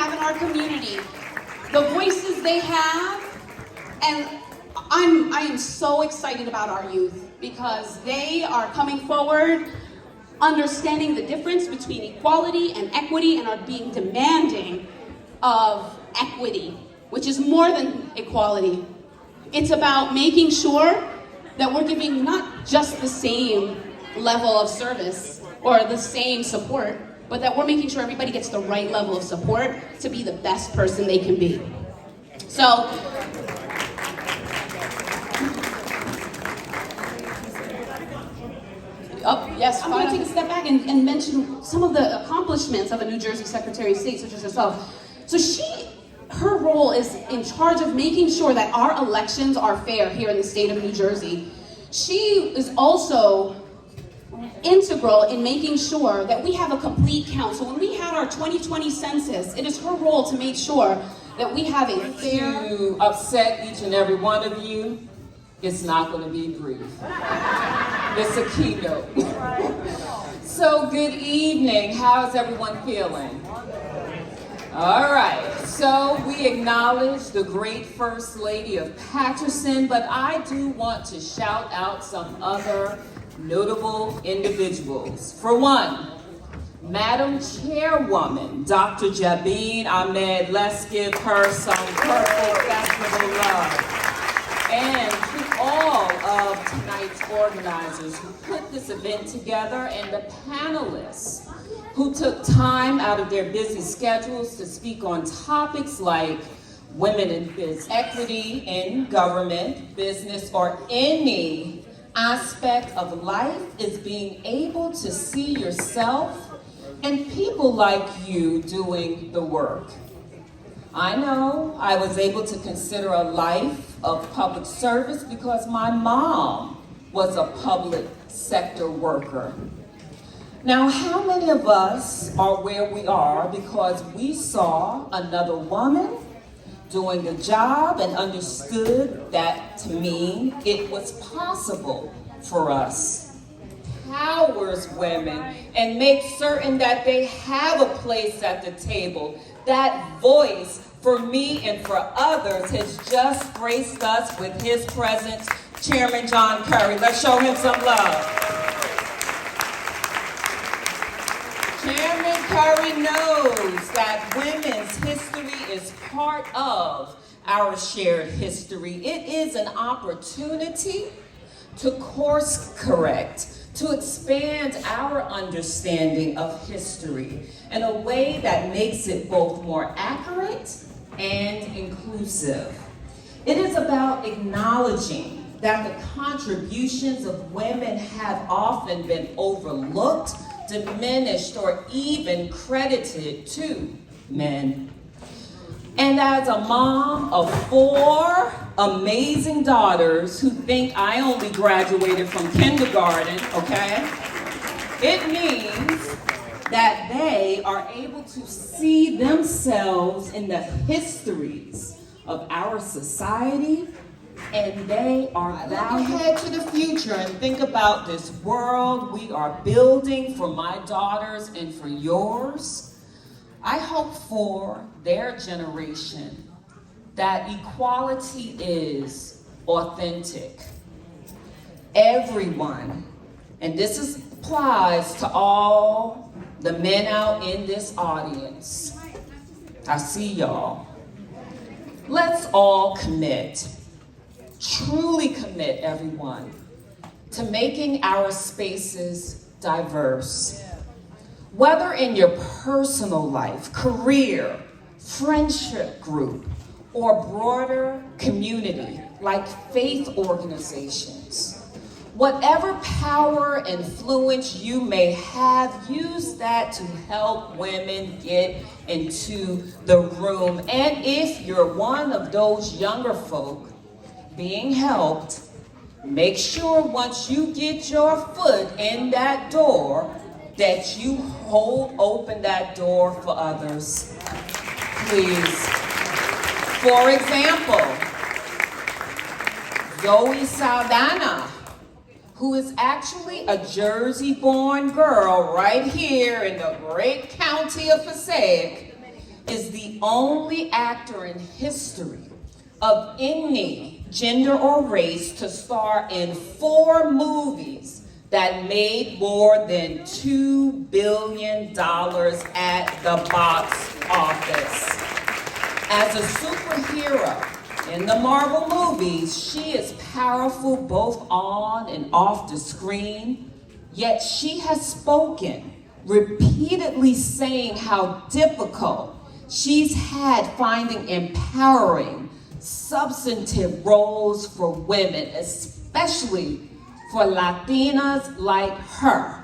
have in our community, the voices they have, and I am so excited about our youth because they are coming forward, understanding the difference between equality and equity, and are being demanding of equity, which is more than equality. It's about making sure that we're giving not just the same level of service or the same support, but that we're making sure everybody gets the right level of support to be the best person they can be. So, yes, I'm going to take a step back and mention some of the accomplishments of a New Jersey Secretary of State, such as herself. So her role is in charge of making sure that our elections are fair here in the state of New Jersey. She is also integral in making sure that we have a complete count. So when we had our 2020 census, it is her role to make sure that we have a fair... To upset each and every one of you, it's not going to be brief. It's a keynote. So good evening. How's everyone feeling? All right. So we acknowledge the great First Lady of Paterson, but I do want to shout out some other notable individuals. For one, Madam Chairwoman, Dr. Jabeen Ahmed. Let's give her some purple festival love. And to all of tonight's organizers who put this event together, and the panelists who took time out of their busy schedules to speak on topics like women in biz equity in government, business, or any aspect of life, is being able to see yourself and people like you doing the work. I know I was able to consider a life of public service because my mom was a public sector worker. Now, how many of us are where we are because we saw another woman doing the job and understood that to mean it was possible for us? Powers women and make certain that they have a place at the table. That voice for me and for others has just graced us with his presence, Chairman John Curry. Let's show him some love. Chairman Curry knows that women's history is part of our shared history. It is an opportunity to course correct, to expand our understanding of history in a way that makes it both more accurate and inclusive. It is about acknowledging that the contributions of women have often been overlooked, diminished, or even credited to men. And as a mom of 4 amazing daughters who think I only graduated from kindergarten, okay? It means that they are able to see themselves in the histories of our society, and they are valued. Look ahead to the future and think about this world we are building for my daughters and for yours. I hope for their generation that equality is authentic. Everyone, and this applies to all the men out in this audience. I see y'all. Let's all commit, truly commit, everyone, to making our spaces diverse. Whether in your personal life, career, friendship group, or broader community like faith organizations. Whatever power, influence you may have, use that to help women get into the room. And if you're one of those younger folk being helped, make sure once you get your foot in that door that you hold open that door for others. Please. For example, Zoe Saldana, who is actually a Jersey-born girl right here in the great county of Passaic, is the only actor in history of any gender or race to star in 4 movies that made more than $2 billion at the box office. As a superhero in the Marvel movies, she is powerful both on and off the screen, yet she has spoken, repeatedly saying how difficult she's had finding empowering, substantive roles for women, especially for Latinas like her.